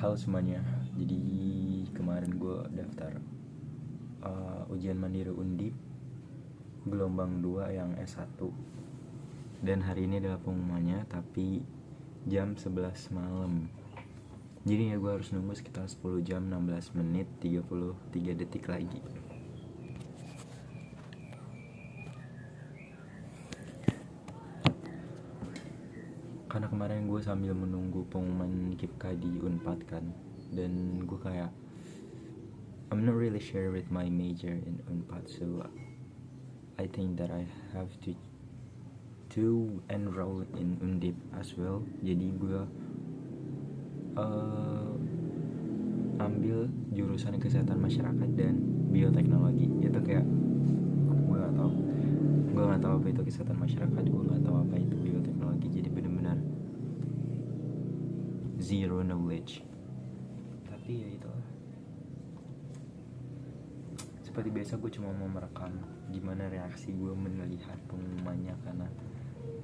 Halo semuanya, jadi kemarin gue daftar ujian mandiri Undip gelombang 2 yang S1. Dan hari ini adalah pengumumannya, tapi jam 11 malam. Jadi ya gue harus nunggu sekitar 10 jam 16 menit 33 detik lagi. Karena kemarin gue sambil menunggu pengumuman KIPKA di Unpad kan, dan gue kayak I'm not really sure with my major in Unpad, so I think that I have to enroll in Undip as well. Jadi gue ambil jurusan kesehatan masyarakat dan bioteknologi. Itu kayak gue nggak tahu apa itu kesehatan masyarakat, gue nggak tahu apa itu bioteknologi. Jadi benar-benar zero knowledge. Tapi ya itulah, seperti biasa gue cuma mau merekam gimana reaksi gue melihat pengumumannya, karena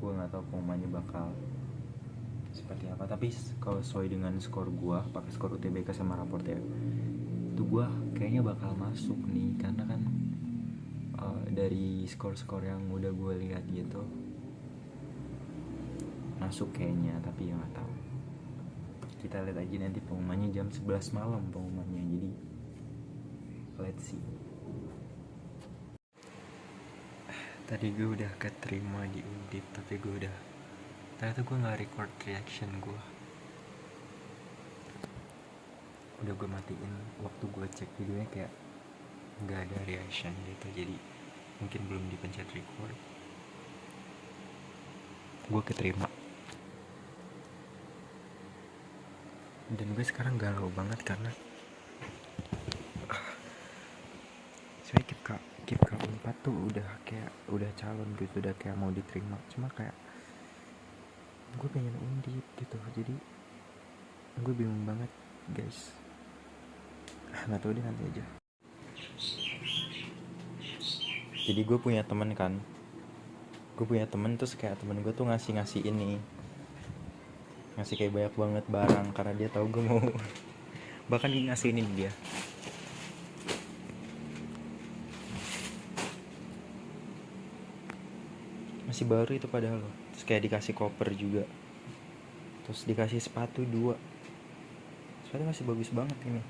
gue nggak tahu pengumumannya bakal seperti apa. Tapi kalau sesuai dengan skor gue, pakai skor UTBK sama raportnya, itu gue kayaknya bakal masuk nih, karena kan dari skor-skor yang udah gue lihat gitu masuk kayaknya. Tapi ya nggak tahu, kita lihat aja nanti pengumumannya jam 11 malam pengumumannya. Jadi let's see. Tadi gue udah keterima di Undip, tapi ternyata gue nggak record reaction gue. Udah gue matiin, waktu gue cek videonya kayak nggak ada reaction gitu, jadi mungkin belum dipencet record. Gue keterima, dan gue sekarang galau banget karena saya KIPKA 4 tuh udah calon gitu, udah kayak mau diterima, cuma kayak gue pengen Undip gitu. Jadi gue bingung banget guys, nggak tahu deh, nanti aja. Jadi gue punya temen terus kayak temen gue tuh ngasih kayak banyak banget barang, karena dia tahu gue mau bahkan ngasih ini dia masih baru itu padahal loh. Terus kayak dikasih koper juga, terus dikasih sepatu 2. Sepatu masih bagus banget ini.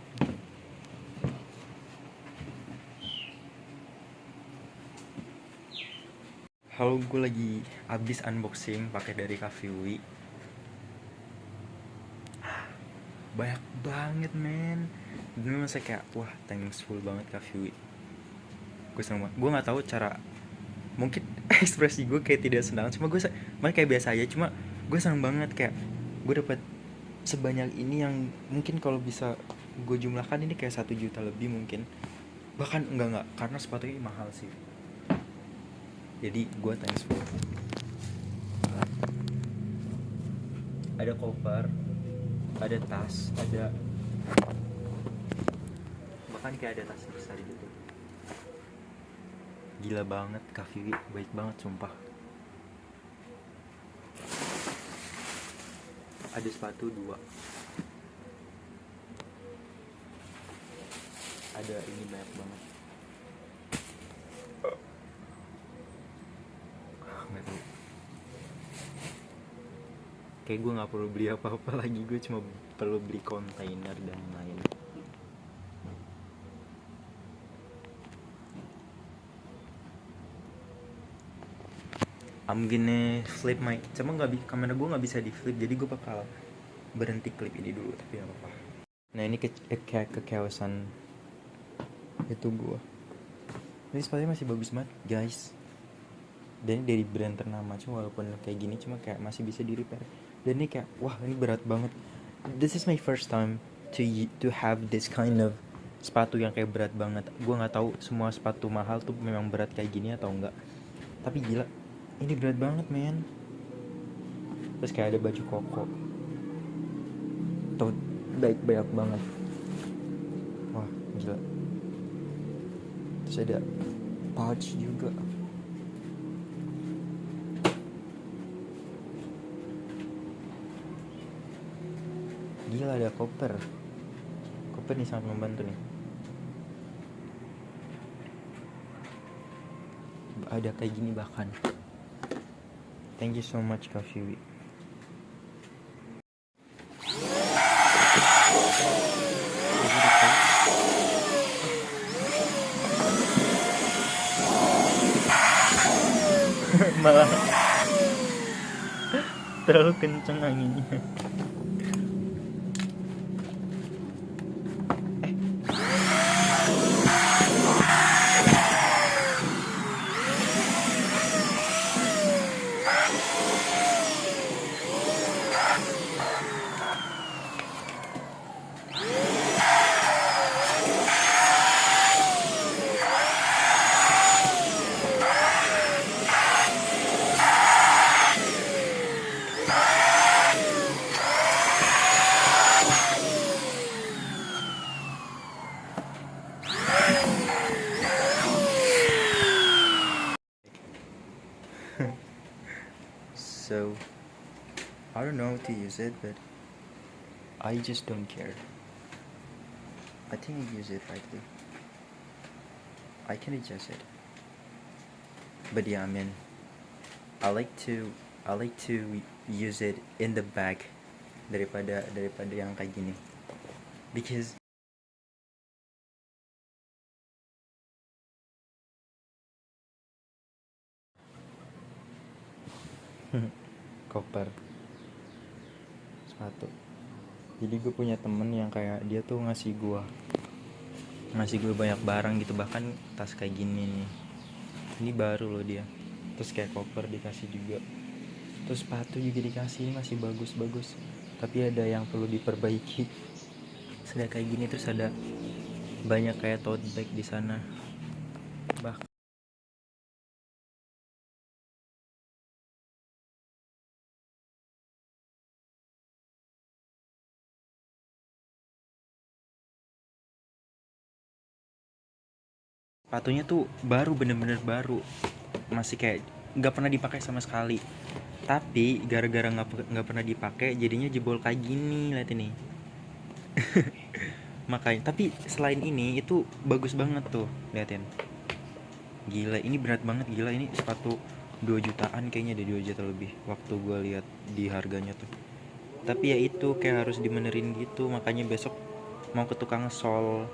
Halo, gue lagi abis unboxing pakai dari Cafe UI. Banyak banget men. Ini masa kayak wah, thankful banget Cafe UI. Gue seneng banget. Gue nggak tahu cara, mungkin ekspresi gue kayak tidak senang, cuma gue kayak biasa aja. Cuma gue seneng banget kayak gue dapat sebanyak ini, yang mungkin kalau bisa gue jumlahkan ini kayak 1 juta lebih mungkin. Bahkan enggak, karena sepatunya mahal sih. Jadi gue thankful. Ada koper, ada tas, ada bahkan kayak ada tas besar gitu. Gila banget, Cafe baik banget sumpah. Ada sepatu 2, ada ini banyak banget. Nggak tahu, kayak gue nggak perlu beli apa-apa lagi, gue cuma perlu beli kontainer dan lain. I'm gonna flip cuma kamera gue nggak bisa di flip, jadi gue bakal berhenti klip ini dulu, tapi nggak apa-apa. Nah ini kayak kekeosan itu gue. Ini sepatunya masih bagus banget guys, dan ini dari brand ternama. Cuma walaupun kayak gini, cuma kayak masih bisa di repair. Dan ini kayak wah, ini berat banget. This is my first time to have this kind of sepatu yang kayak berat banget. Gue nggak tahu semua sepatu mahal tuh memang berat kayak gini atau enggak, tapi gila, ini berat banget men. Terus kayak ada baju koko tuh, banyak banget. Wah gila. Terus ada pouch juga. Gila, ada koper. Koper nih sangat membantu nih. Ada kayak gini bahkan. Thank you so much Kak Vivi. Malah terlalu kenceng anginnya. So I don't know how to use it, but I just don't care. I think I use it rightly. I can adjust it. But yeah, I mean, I like to use it in the back daripada yang kayak gini. Because koper sepatu. Jadi gue punya temen yang kayak dia tuh ngasih gue banyak barang gitu, bahkan tas kayak gini nih, ini baru loh dia. Terus kayak koper dikasih juga, terus sepatu juga dikasih, masih bagus tapi ada yang perlu diperbaiki. Sudah kayak gini, terus ada banyak kayak tote bag di sana. Bahkan sepatunya tuh baru, bener-bener baru, masih kayak nggak pernah dipakai sama sekali. Tapi gara-gara nggak pernah dipakai, jadinya jebol kayak gini, lihat ini. Makanya, tapi selain ini itu bagus banget tuh, liatin. Gila, ini berat banget, gila, ini sepatu 2 jutaan kayaknya, ada 2 juta lebih waktu gue lihat di harganya tuh. Tapi ya itu kayak harus dimenerin gitu, makanya besok mau ke tukang sol,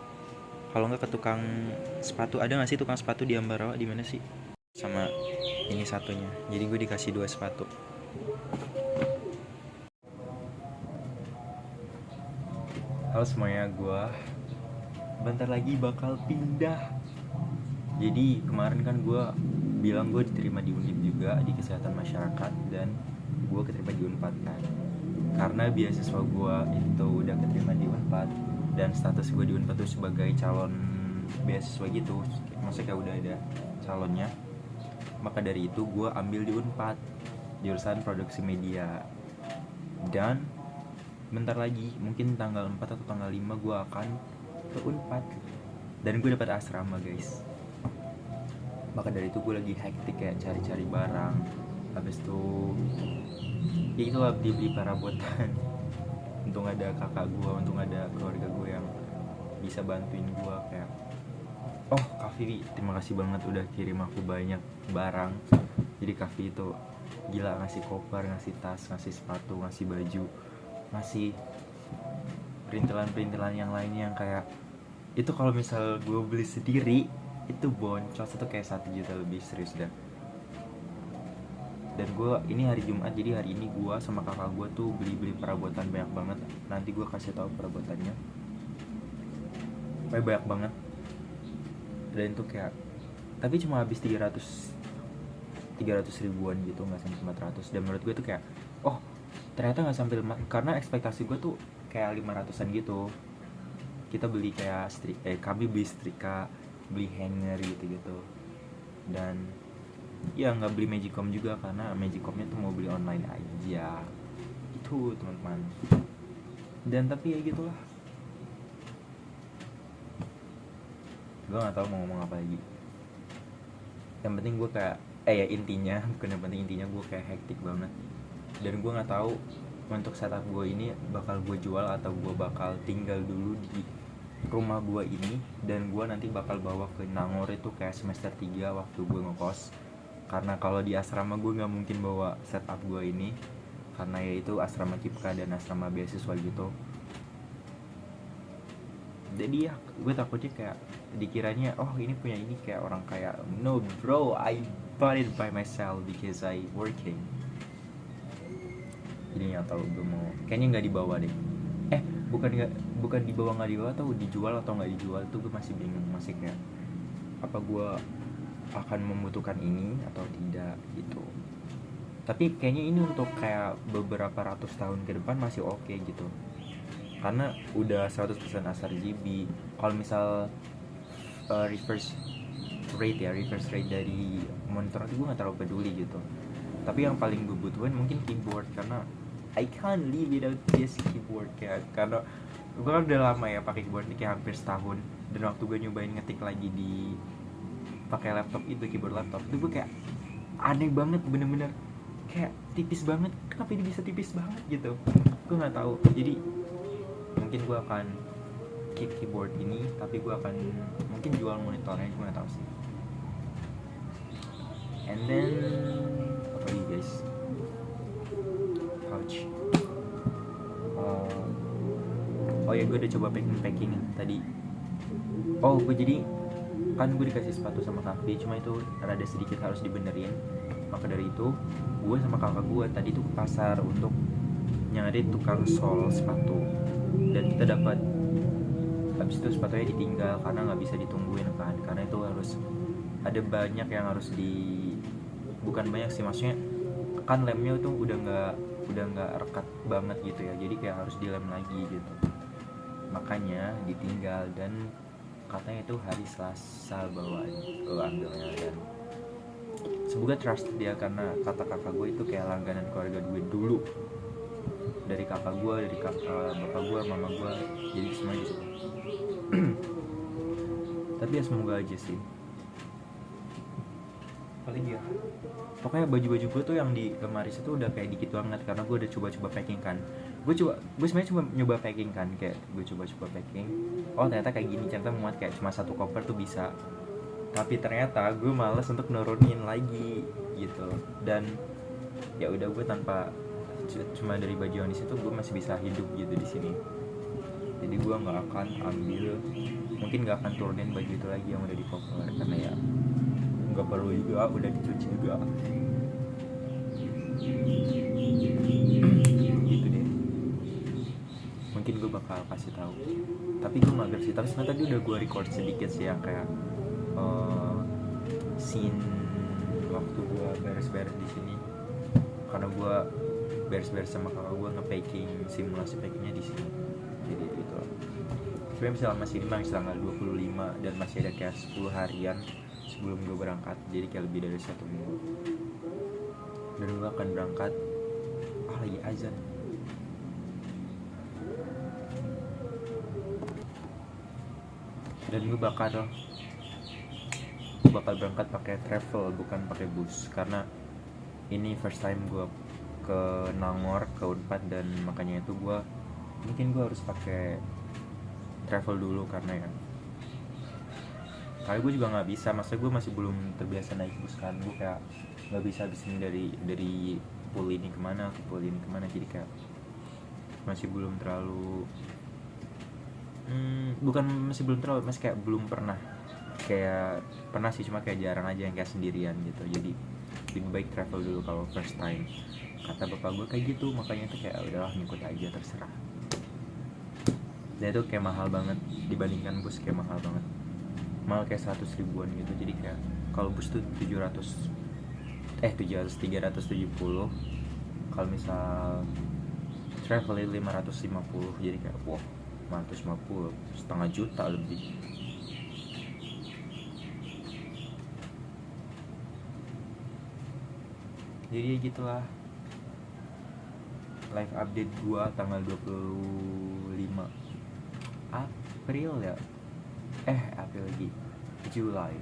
kalau nggak ke tukang sepatu. Ada nggak sih tukang sepatu di Ambarawa, di mana sih? Sama ini satunya, jadi gue dikasih 2 sepatu. Halo semuanya, gue bentar lagi bakal pindah. Jadi kemarin kan gue bilang gue diterima di Undip juga, di kesehatan masyarakat, dan gue keterima di Unpad kan. Karena beasiswa gue itu udah keterima di Unpad, dan status gue di Unpad tuh sebagai calon beasiswa gitu, maksudnya kayak udah ada calonnya. Maka dari itu gue ambil di Unpad jurusan produksi media. Dan bentar lagi, mungkin tanggal 4 atau tanggal 5 gue akan ke Unpad, dan gue dapat asrama guys. Maka dari itu gue lagi hektik kayak cari-cari barang. Habis itu ya itulah, beli perabotan. Untung ada kakak gue, untung ada keluarga gue yang bisa bantuin gue. Kayak Kak Vivi, terima kasih banget udah kirim aku banyak barang. Jadi Kak Vivi itu gila, ngasih koper, ngasih tas, ngasih sepatu, ngasih baju, ngasih perintilan yang lainnya yang kayak itu kalau misal gue beli sendiri itu boncos, itu kayak 1 juta lebih, serius dah. Dan gue ini hari Jumat, jadi hari ini gue sama kakak gue tuh beli perabotan banyak banget. Nanti gue kasih tahu perabotannya, banyak banget. Dan itu kayak, tapi cuma habis 300 ribuan gitu, nggak sampai 400. Dan menurut gue tuh kayak ternyata nggak sampai, karena ekspektasi gue tuh kayak 500an gitu. Kita beli kayak kami beli setrika, beli hanger gitu. Dan ya nggak beli Magicom juga, karena Magicomnya tuh mau beli online aja itu teman-teman. Dan tapi ya gitulah, gue nggak tahu mau ngomong apa lagi. Yang penting gue kayak intinya gue kayak hektik banget. Dan gue nggak tahu untuk setup gue ini bakal gue jual atau gue bakal tinggal dulu di rumah gue ini, dan gue nanti bakal bawa ke Nangor itu kayak semester 3 waktu gue ngekos. Karena kalau di asrama gue nggak mungkin bawa setup gue ini, karena ya itu asrama Cipka dan asrama beasiswa gitu. Jadi ya gue takutnya kayak dikiranya oh ini punya ini kayak orang kayak, no bro, I bought it by myself because I working. Jadi nggak tahu gue mau, kayaknya nggak dibawa deh. Bukan dibawa, nggak dibawa, atau dijual atau nggak dijual tuh gue masih bingung, masih kayak apa gue akan membutuhkan ini atau tidak gitu. Tapi kayaknya ini untuk kayak beberapa ratus tahun ke depan masih oke gitu, karena udah 100% sRGB. Kalau misal reverse rate dari monitor itu gue nggak terlalu peduli gitu. Tapi yang paling gue butuhin mungkin keyboard, karena I can't live without this keyboard kayak, karena gue kan udah lama ya pakai keyboard ini kayak hampir setahun. Dan waktu gue nyobain ngetik lagi di pakai laptop itu, keyboard laptop itu, gue kayak aneh banget, bener-bener kayak tipis banget. Kenapa ini bisa tipis banget gitu, gue nggak tahu. Jadi mungkin gue akan keep keyboard ini, tapi gue akan mungkin jual monitornya, gue nggak tahu sih. And then apa lagi guys, pouch. Oh ya, gue udah coba packing tadi. Oh gue jadi kan gue dikasih sepatu sama Kavi, cuma itu rada sedikit harus dibenerin. Maka dari itu gue sama kakak gue tadi tuh ke pasar untuk nyari tukang sol sepatu, dan kita dapat. Habis itu sepatunya ditinggal karena nggak bisa ditungguin kan, karena itu harus ada banyak yang harus bukan banyak sih, maksudnya kan lemnya tuh udah nggak rekat banget gitu ya, jadi kayak harus dilem lagi gitu, makanya ditinggal. Dan katanya itu hari Selasa bawaan gue ambilnya, dan semoga trust dia, karena kata kakak gue itu kayak langganan keluarga gue dulu, dari kakak gue, dari bapak gue, mama gue, jadi semua di situ. Tapi ya semoga aja sih. Paling ya pokoknya baju-baju gue tuh yang di lemari itu udah kayak dikit banget, karena gue udah coba-coba packing kan. Gue sebenarnya cuma nyoba packing kan, kayak gue coba packing. Oh ternyata kayak gini, ternyata muat kayak cuma satu koper tuh bisa. Tapi ternyata gue males untuk nurunin lagi gitu. Dan ya udah, gue tanpa cuma dari baju yang di situ gue masih bisa hidup gitu di sini. Jadi gue nggak akan ambil, mungkin nggak akan turunin baju itu lagi yang udah di koper, karena ya nggak perlu juga, udah dicuci juga. Gitu deh. Mungkin gue bakal kasih tahu. Tapi gue mager sih. Tapi sebenarnya tadi udah gue record sedikit sih yang kayak scene waktu gue beres-beres di sini. Karena gue beres-beres sama kakak gue nge-packing, simulasi packingnya di sini. Jadi gitu lah. Sebenarnya misalnya masih tanggal 25 dan masih ada kayak 10 harian sebelum gue berangkat, jadi kayak lebih dari 1 minggu. Dan gue akan berangkat lagi azan. Dan gue bakal berangkat pakai travel, bukan pakai bus, karena ini first time gue ke Nangor, ke Unpad, dan makanya itu mungkin gue harus pakai travel dulu, karena ya gue juga nggak bisa, maksudnya gue masih belum terbiasa naik bus kan. Gue kayak nggak bisa habisin dari pool ini kemana ke pool ini kemana, jadi kayak masih belum terlalu masih kayak belum pernah, kayak pernah sih cuma kayak jarang aja yang kayak sendirian gitu. Jadi lebih baik travel dulu kalau first time, kata bapak gue kayak gitu. Makanya tuh kayak udahlah, ngikut aja, terserah. Dan itu kayak mahal banget dibandingkan bus, kayak mahal banget, mahal kayak 100 ribuan gitu. Jadi kayak kalau bus tuh 370, kalau misal travel 550, jadi kayak wow, 550, setengah juta lebih. Jadi gitulah live update gua tanggal 25 April ya, April lagi, Julai.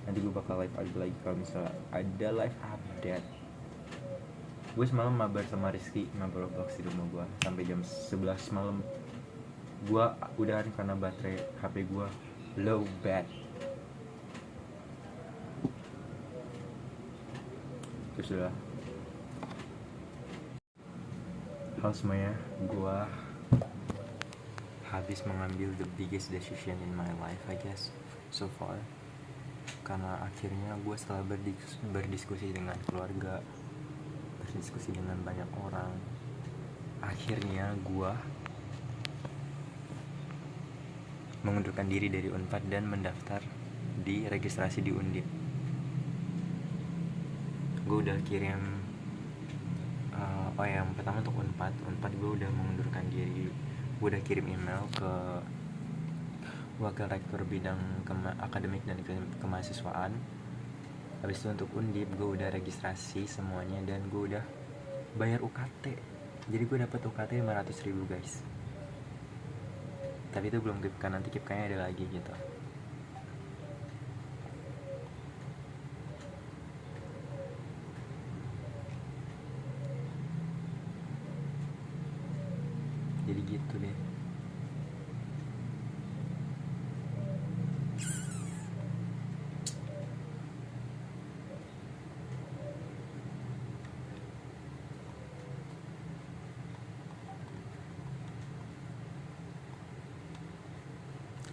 Nanti gue bakal live update lagi kalau misalnya ada live update. Gue semalam mabar sama Rizky, mabar Roblox di rumah gue sampai jam 11 malam. Gue udahan karena baterai HP gue low bat. Terus udah. Halo semuanya, gue habis mengambil the biggest decision in my life I guess so far. Karena akhirnya gue setelah berdiskusi dengan keluarga, berdiskusi dengan banyak orang, akhirnya gue mengundurkan diri dari Unpad dan mendaftar di registrasi di Undip. Gue udah kirim yang pertama untuk Unpad gue udah mengundurkan diri. Gue udah kirim email ke wakil rektor bidang akademik dan kemahasiswaan. Habis itu untuk Undip gue udah registrasi semuanya dan gue udah bayar UKT. Jadi gue dapat UKT 500.000 guys. Tapi itu belum KIPK, nanti KIPK-nya ada lagi gitu. Jadi gitu deh.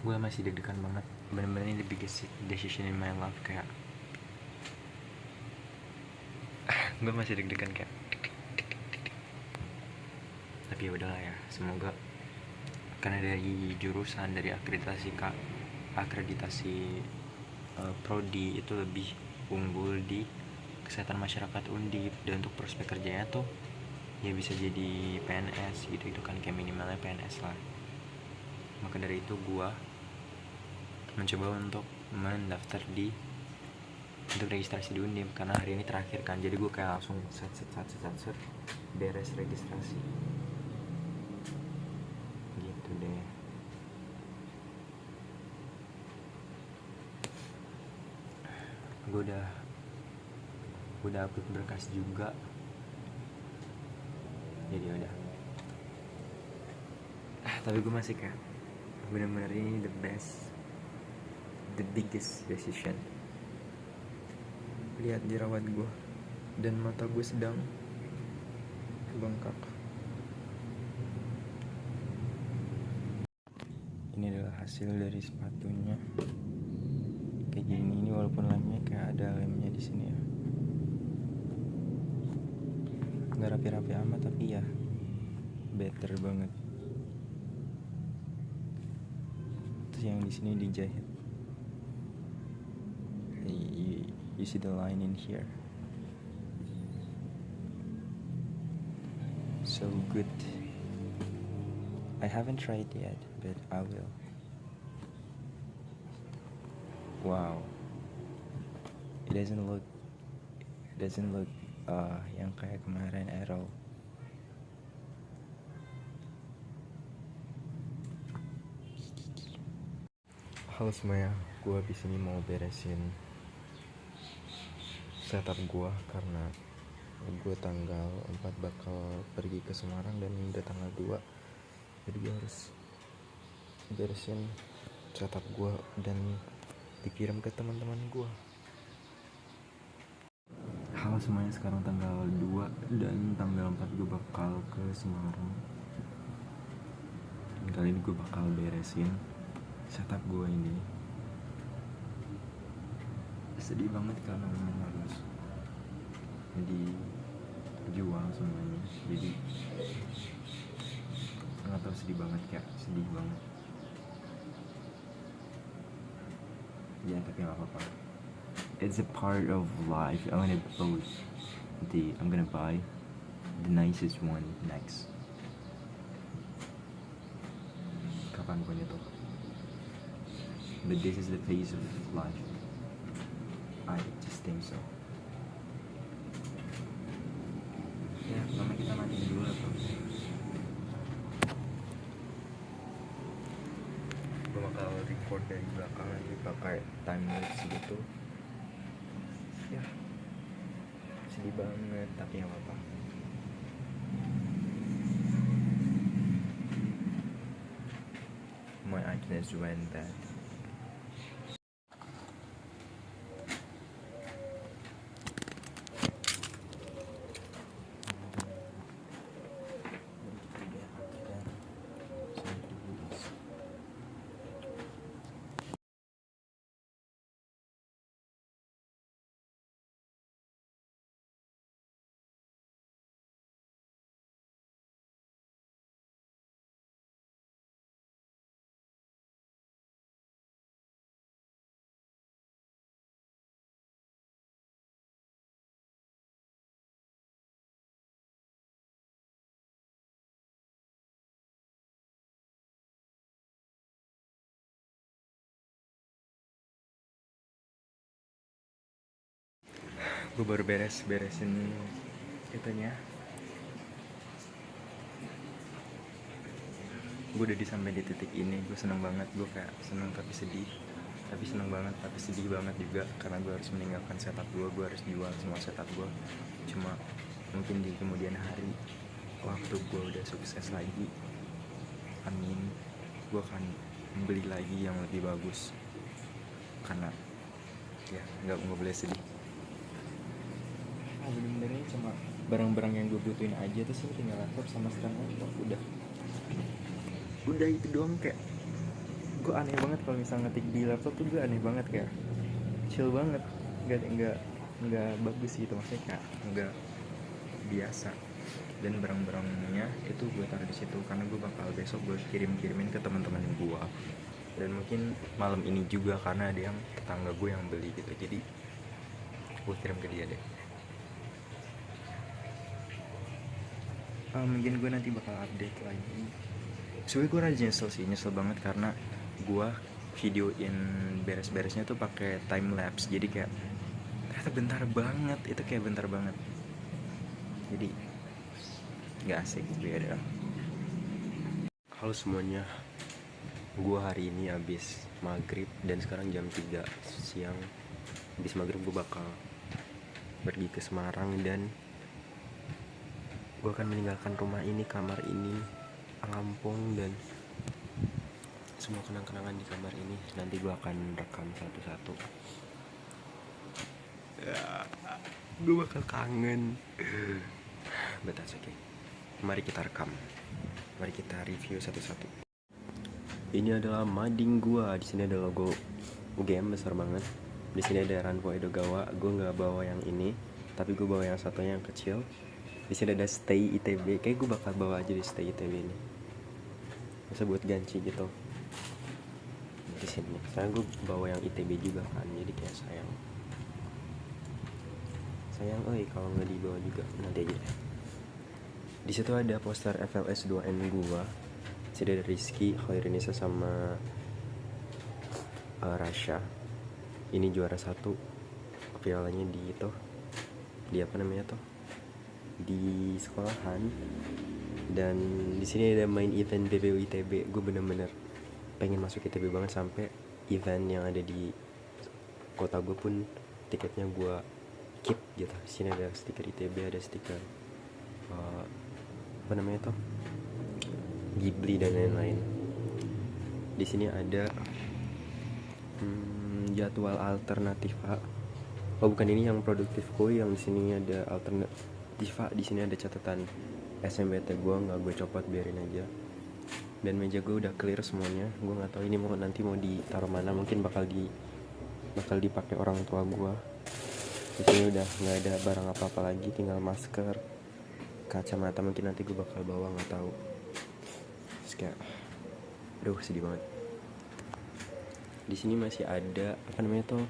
Gue masih deg-degan banget. Bener-bener ini the biggest decision in my life. Kayak gue masih deg-degan kayak. Tapi ya udahlah ya, semoga. Karena dari jurusan, dari akreditasi prodi itu lebih unggul di kesehatan masyarakat Undip, dan untuk prospek kerjanya tuh ya bisa jadi PNS gitu. Itu kan kayak minimalnya PNS lah. Maka dari itu gue mencoba untuk mendaftar untuk registrasi di Undip karena hari ini terakhir kan. Jadi gue kayak langsung set beres registrasi gitu deh. Gue udah upload berkas juga. Jadi udah. Tapi gue masih kayak bener-bener ini the biggest decision. Lihat jerawat gue dan mata gue sedang bengkak. Ini adalah hasil dari sepatunya. Kayak gini, ini walaupun lemnya kayak ada lemnya di sini ya. Nggak rapi-rapi amat tapi ya better banget. Terus yang di sini dijahit. You see the line in here. So good. I haven't tried yet, but I will. Wow. It doesn't look yang kayak kemarin Arrow. Halo semuanya, gue abis ini mau beresin setup gue karena gue tanggal 4 bakal pergi ke Semarang dan udah tanggal 2. Jadi gue harus beresin setup gue dan dikirim ke teman-teman gue. Halo semuanya, sekarang tanggal 2 dan tanggal 4 gue bakal ke Semarang. Dan kali ini gue bakal beresin setup gue ini. Sedih banget karena memang harus dijual semuanya. Jadi nggak tahu, sedih banget, kayak sedih banget ya, tapi nggak apa-apa. It's a part of life. I'm gonna buy the nicest one next. Kapan pun itu. But this is the phase of life. I just think so. Ya, pertama kita matiin dulu lah, bro. Gue bakal record dari belakang nanti pakai timelapse gitu. Ya, sedih banget tapi nggak apa-apa. business went bad. Gue baru beresin itunya. Gue udah sampai di titik ini. Gue seneng banget. Gue kayak seneng tapi sedih, tapi seneng banget tapi sedih banget juga, karena gue harus meninggalkan setup gue harus jual semua setup gue. Cuma mungkin di kemudian hari, waktu gue udah sukses lagi, amin, gue akan beli lagi yang lebih bagus. Karena ya nggak boleh sedih. Bener-bener ini cuma barang-barang yang gue butuhin aja, terus ini tinggal laptop sama stand laptop, udah itu doang. Kayak gue aneh banget kalau misalnya ngetik di laptop tuh, gue aneh banget, kayak chill banget, nggak bagus gitu, maksudnya kayak nggak biasa. Dan barang-barangnya itu gue taruh di situ karena gue bakal besok gue kirimin ke teman-teman gue, dan mungkin malam ini juga karena ada yang tetangga gue yang beli gitu, jadi gue kirim ke dia deh. Mungkin gue nanti bakal update lagi. Sebenernya gue rada nyesel banget karena gue videoin beres-beresnya tuh pakai time lapse, jadi kayak ternyata bentar banget, itu kayak bentar banget, jadi nggak asik gitu ya deh. Halo semuanya, gue hari ini abis maghrib dan sekarang jam 3 siang. Abis maghrib gue bakal pergi ke Semarang dan gue akan meninggalkan rumah ini, kamar ini, Lampung, dan semua kenang-kenangan di kamar ini. Nanti gue akan rekam satu-satu. Gue bakal kangen. But that's okay. Mari kita rekam. Mari kita review satu-satu. Ini adalah mading gua. Di sini ada logo UGM besar banget. Di sini ada Ranpo Edogawa. Gue nggak bawa yang ini, tapi gue bawa yang satunya yang kecil. Di sini ada Stay ITB. Kayak gue bakal bawa aja di Stay ITB ini. Masa buat ganci gitu. Di sini. Soalnya gue bawa yang ITB juga kan. Jadi kayak sayang. Kalau nggak dibawa juga nanti aja deh. Di situ ada poster FLS 2N gua. Di sini ada Rizky, Khairinisa sama Rasha. Ini juara 1 pialanya di itu, di apa namanya tuh, di sekolahan. Dan di sini ada main event BPU ITB. Gue bener-bener pengen masuk ITB banget, sampai event yang ada di kota gue pun tiketnya gue keep gitu. Di sini ada stiker ITB, ada stiker apa namanya tuh, Ghibli dan lain-lain. Di sini ada jadwal alternativa. Oh bukan, ini yang produktif gue. Yang di sini ada alternativa. Di sini ada catatan SMBT gue, nggak gue copot, biarin aja. Dan meja gue udah clear semuanya. Gue nggak tahu ini nanti mau ditaruh mana. Mungkin bakal dipakai orang tua gue. Di sini udah nggak ada barang apa-apa lagi, tinggal masker, kacamata. Mungkin nanti gue bakal bawa, nggak tahu. Terus kayak, aduh sedih banget. Di sini masih ada apa namanya tuh,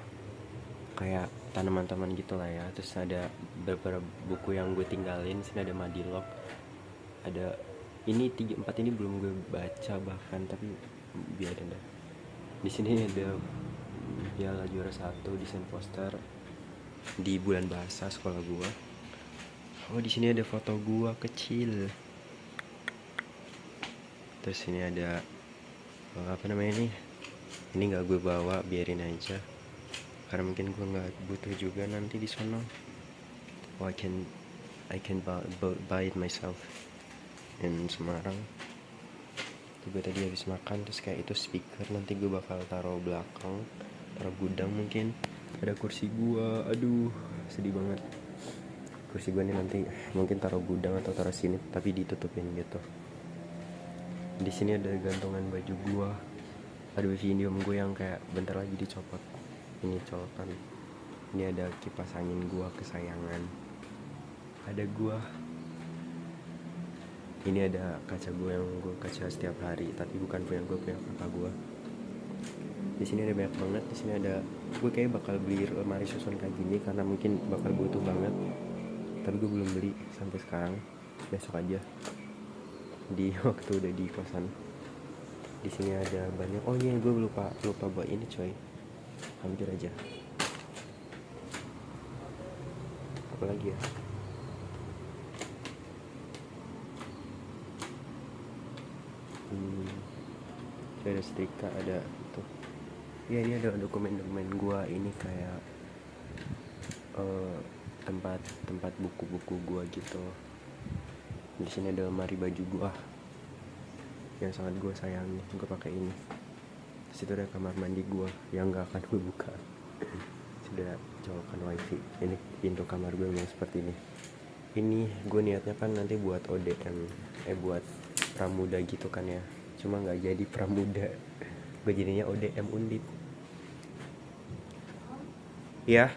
kayak tanaman-tanaman gitu lah ya. Terus ada beberapa buku yang gue tinggalin. Di sini ada Madilog, ada ini 3-4 ini belum gue baca bahkan, tapi biarin dah. Di sini ada piala juara 1, desain poster di bulan bahasa sekolah gue. Oh di sini ada foto gue kecil. Terus ini ada apa namanya nih? Ini nggak gue bawa, biarin aja. Karena mungkin gue nggak butuh juga nanti di sana. Oh I can buy it myself in Semarang. Gue tadi habis makan, terus kayak itu speaker nanti gue bakal taruh belakang, taruh gudang mungkin. Ada kursi gue, aduh sedih banget. Kursi gue nih nanti mungkin taruh gudang atau taruh sini tapi ditutupin gitu. Di sini ada gantungan baju gue, ada Vinium gue yang kayak bentar lagi dicopot. Ini colokan. Ini ada kipas angin gue kesayangan, ada gue. Ini ada kaca gue yang gue kaca setiap hari, tapi bukan punya gue, punya kakak gue. Di sini ada banyak banget. Di sini ada, gue kayak bakal beli lemari susun kayak gini karena mungkin bakal butuh banget. Tapi gue belum beli sampai sekarang. Besok aja. Di waktu udah di kosan. Di sini ada banyak. Oh iya, gue lupa bawa ini coy. Hampir aja. Apa lagi ya? Ada setrika, ada itu. Ya ini ada dokumen-dokumen gua. Ini kayak tempat buku-buku gua gitu. Di sini ada lemari baju gua yang sangat gua sayangi. Gua pakai ini. Di situ ada kamar mandi gua yang nggak akan gue buka. Sudah colokan wifi. Ini pintu kamar gue memang seperti ini. Ini gue niatnya kan nanti buat ODM, buat pramuda gitu kan ya. Cuma nggak jadi pramuda, gue jadinya ODM Undip. Ya,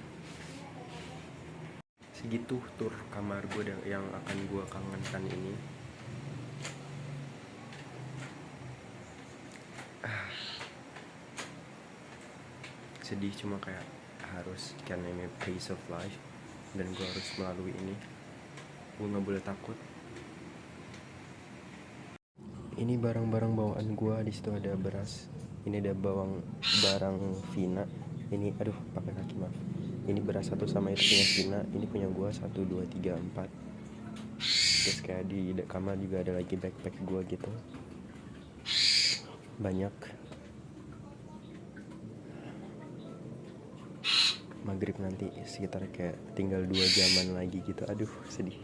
segitu tur kamar gue yang akan gue kangenkan ini. Sedih, cuma kayak harus, karena ini pace of life dan gue harus melalui ini. Gue nggak boleh takut. Ini barang-barang bawaan gue. Di situ ada beras. Ini ada barang Vina. Ini aduh pakai kaki, maaf. Ini beras satu sama itu punya Vina. Ini punya gue 1, 2, 3, 4. Terus kayak di kamar juga ada lagi backpack gue gitu. Banyak. Maghrib nanti sekitar kayak tinggal 2 jaman lagi gitu. Aduh sedih.